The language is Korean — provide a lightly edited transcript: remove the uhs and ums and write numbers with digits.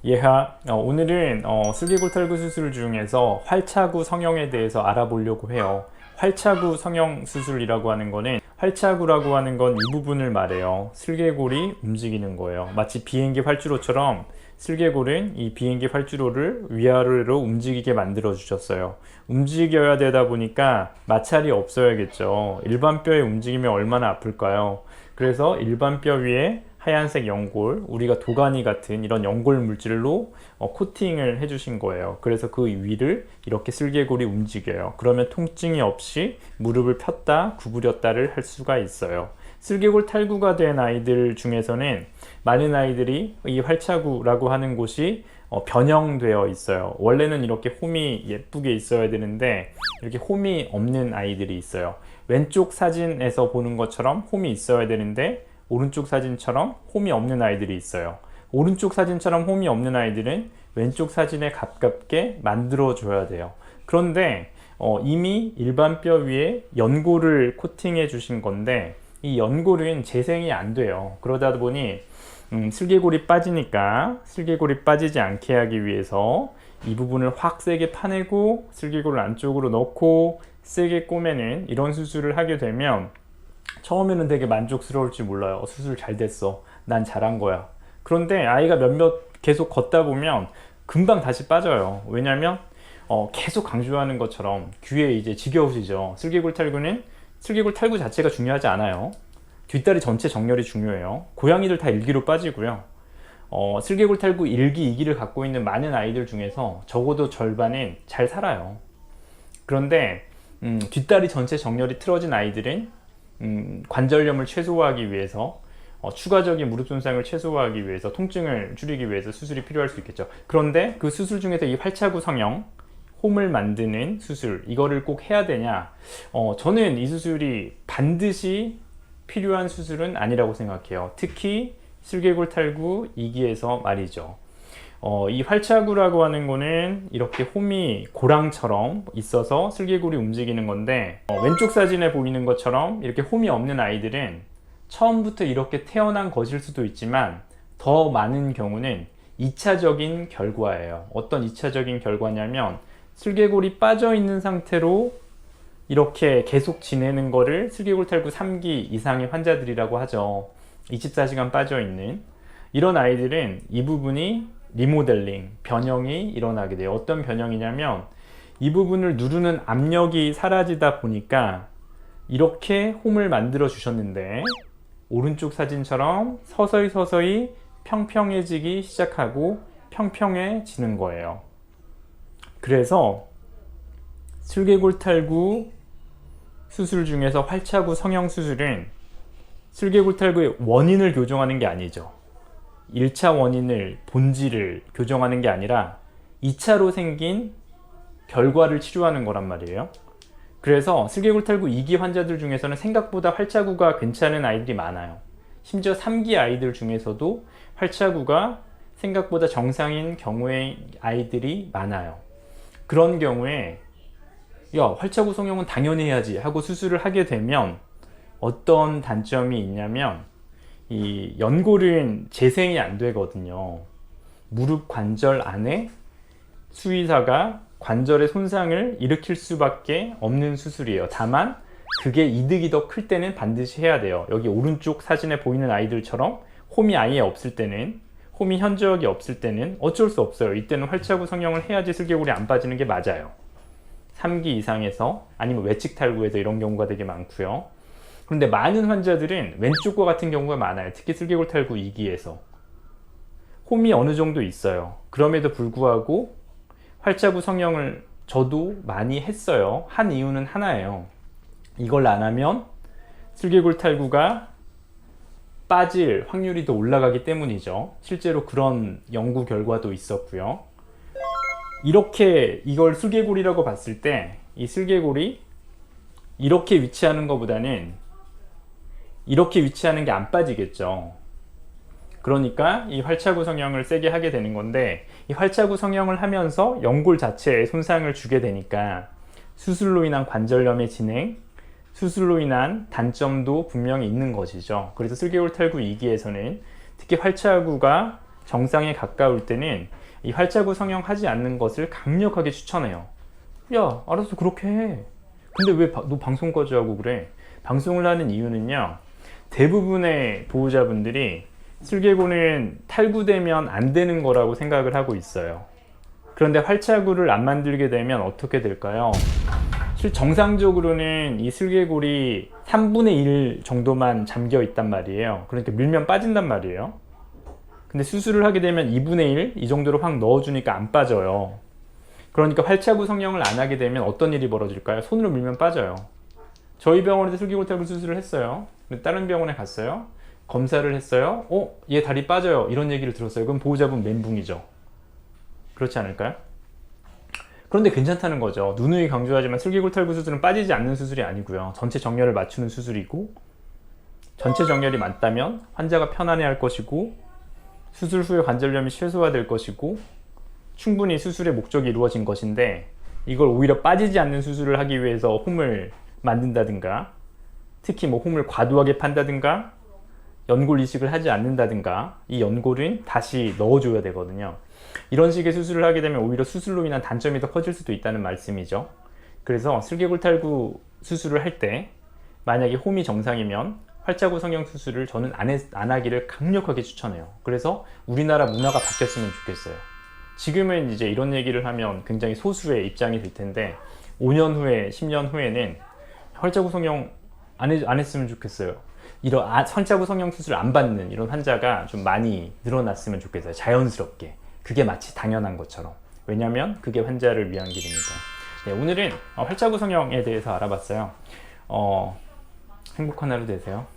오늘은 슬개골 탈구 수술 중에서 활차구 성형에 대해서 알아보려고 해요. 활차구 성형 수술이라고 하는 거는, 활차구라고 하는 건 이 부분을 말해요. 슬개골이 움직이는 거예요. 마치 비행기 활주로처럼 슬개골은 이 비행기 활주로를 위아래로 움직이게 만들어 주셨어요. 움직여야 되다 보니까 마찰이 없어야겠죠. 일반 뼈에 움직이면 얼마나 아플까요? 그래서 일반 뼈 위에 하얀색 연골, 우리가 도가니 같은 이런 연골 물질로 코팅을 해주신 거예요. 그래서 그 위를 이렇게 슬개골이 움직여요. 그러면 통증이 없이 무릎을 폈다 구부렸다를 할 수가 있어요. 슬개골 탈구가 된 아이들 중에서는 많은 아이들이 이 활차구라고 하는 곳이 변형되어 있어요. 원래는 이렇게 홈이 예쁘게 있어야 되는데 이렇게 홈이 없는 아이들이 있어요. 왼쪽 사진에서 보는 것처럼 홈이 있어야 되는데 오른쪽 사진처럼 홈이 없는 아이들이 있어요. 오른쪽 사진처럼 홈이 없는 아이들은 왼쪽 사진에 가깝게 만들어 줘야 돼요. 그런데 이미 일반 뼈 위에 연골을 코팅해 주신 건데 이 연골은 재생이 안 돼요. 그러다 보니 슬개골이 빠지니까 슬개골이 빠지지 않게 하기 위해서 이 부분을 확 세게 파내고 슬개골을 안쪽으로 넣고 세게 꼬매는 이런 수술을 하게 되면 처음에는 되게 만족스러울지 몰라요. 수술 잘 됐어. 난 잘한 거야. 그런데 아이가 몇몇 계속 걷다 보면 금방 다시 빠져요. 왜냐면 계속 강조하는 것처럼 귀에 이제 지겨우시죠. 슬개골 탈구는 슬개골 탈구 자체가 중요하지 않아요. 뒷다리 전체 정렬이 중요해요. 고양이들 다 일기로 빠지고요. 슬개골 탈구 1기, 2기를 갖고 있는 많은 아이들 중에서 적어도 절반은 잘 살아요. 그런데 뒷다리 전체 정렬이 틀어진 아이들은 관절염을 최소화하기 위해서 추가적인 무릎 손상을 최소화하기 위해서 통증을 줄이기 위해서 수술이 필요할 수 있겠죠. 그런데 그 수술 중에서 이 활차구 성형, 홈을 만드는 수술, 이거를 꼭 해야 되냐? 저는 이 수술이 반드시 필요한 수술은 아니라고 생각해요. 특히 슬개골 탈구 2기에서 말이죠. 이 활차구라고 하는 거는 이렇게 홈이 고랑처럼 있어서 슬개골이 움직이는 건데 왼쪽 사진에 보이는 것처럼 이렇게 홈이 없는 아이들은 처음부터 이렇게 태어난 것일 수도 있지만 더 많은 경우는 2차적인 결과예요. 어떤 2차적인 결과냐면 슬개골이 빠져 있는 상태로 이렇게 계속 지내는 거를 슬개골 탈구 3기 이상의 환자들이라고 하죠. 24시간 빠져 있는 이런 아이들은 이 부분이 리모델링, 변형이 일어나게 돼요. 어떤 변형이냐면 이 부분을 누르는 압력이 사라지다 보니까 이렇게 홈을 만들어 주셨는데 오른쪽 사진처럼 서서히 평평해지기 시작하고 평평해지는 거예요. 그래서 슬개골 탈구 수술 중에서 활차구 성형 수술은 슬개골 탈구의 원인을 교정하는 게 아니죠. 1차 원인을, 본질을 교정하는 게 아니라 2차로 생긴 결과를 치료하는 거란 말이에요. 그래서 슬개골 탈구 2기 환자들 중에서는 생각보다 활차구가 괜찮은 아이들이 많아요. 심지어 3기 아이들 중에서도 활차구가 생각보다 정상인 경우의 아이들이 많아요. 그런 경우에 야, 활차구 성형은 당연히 해야지 하고 수술을 하게 되면 어떤 단점이 있냐면 이 연골은 재생이 안 되거든요. 무릎 관절 안에 수의사가 관절의 손상을 일으킬 수밖에 없는 수술이에요. 다만 그게 이득이 더 클 때는 반드시 해야 돼요. 여기 오른쪽 사진에 보이는 아이들처럼 홈이 아예 없을 때는, 홈이 현저하게 없을 때는 어쩔 수 없어요. 이때는 활차구 성형을 해야지 슬개골이 안 빠지는 게 맞아요. 3기 이상에서 아니면 외측 탈구에서 이런 경우가 되게 많고요. 그런데 많은 환자들은 왼쪽과 같은 경우가 많아요. 특히 슬개골 탈구 2기에서 홈이 어느 정도 있어요. 그럼에도 불구하고 활차구 성형을 저도 많이 했어요. 한 이유는 하나예요. 이걸 안 하면 슬개골 탈구가 빠질 확률이 더 올라가기 때문이죠. 실제로 그런 연구 결과도 있었고요. 이렇게 이걸 슬개골이라고 봤을 때 이 슬개골이 이렇게 위치하는 것보다는 이렇게 위치하는 게 안 빠지겠죠. 그러니까 이 활차구 성형을 세게 하게 되는 건데 이 활차구 성형을 하면서 연골 자체에 손상을 주게 되니까 수술로 인한 관절염의 진행, 수술로 인한 단점도 분명히 있는 것이죠. 그래서 슬개골 탈구 2기에서는 특히 활차구가 정상에 가까울 때는 이 활자구 성형하지 않는 것을 강력하게 추천해요. 야, 알았어, 그렇게 해. 근데 왜 너 방송까지 하고 그래? 방송을 하는 이유는요, 대부분의 보호자분들이 슬개골은 탈구되면 안 되는 거라고 생각을 하고 있어요. 그런데 활자구를 안 만들게 되면 어떻게 될까요? 정상적으로는 이 슬개골이 3분의 1 정도만 잠겨 있단 말이에요. 그러니까 밀면 빠진단 말이에요. 근데 수술을 하게 되면 2분의 1 이 정도로 확 넣어주니까 안 빠져요. 그러니까 활자구 성형을 안 하게 되면 어떤 일이 벌어질까요? 손으로 밀면 빠져요. 저희 병원에서 슬개골 탈구 수술을 했어요. 다른 병원에 갔어요. 검사를 했어요. 얘 다리 빠져요. 이런 얘기를 들었어요. 그럼 보호자분 멘붕이죠. 그렇지 않을까요? 그런데 괜찮다는 거죠. 누누이 강조하지만 슬개골 탈구 수술은 빠지지 않는 수술이 아니고요. 전체 정렬을 맞추는 수술이고, 전체 정렬이 맞다면 환자가 편안해할 것이고, 수술 후에 관절염이 최소화될 것이고, 충분히 수술의 목적이 이루어진 것인데, 이걸 오히려 빠지지 않는 수술을 하기 위해서 홈을 만든다든가, 특히 홈을 과도하게 판다든가, 연골 이식을 하지 않는다든가, 이 연골은 다시 넣어줘야 되거든요. 이런 식의 수술을 하게 되면 오히려 수술로 인한 단점이 더 커질 수도 있다는 말씀이죠. 그래서 슬개골 탈구 수술을 할 때 만약에 홈이 정상이면 활자구 성형 수술을 저는 안 하기를 강력하게 추천해요. 그래서 우리나라 문화가 바뀌었으면 좋겠어요. 지금은 이제 이런 얘기를 하면 굉장히 소수의 입장이 될 텐데 5년 후에 10년 후에는 활자구 성형 안 했으면 좋겠어요. 이런 활자구 성형 수술 안 받는 이런 환자가 좀 많이 늘어났으면 좋겠어요. 자연스럽게. 그게 마치 당연한 것처럼. 왜냐하면 그게 환자를 위한 길입니다. 네, 오늘은 활자구 성형에 대해서 알아봤어요. 행복한 하루 되세요.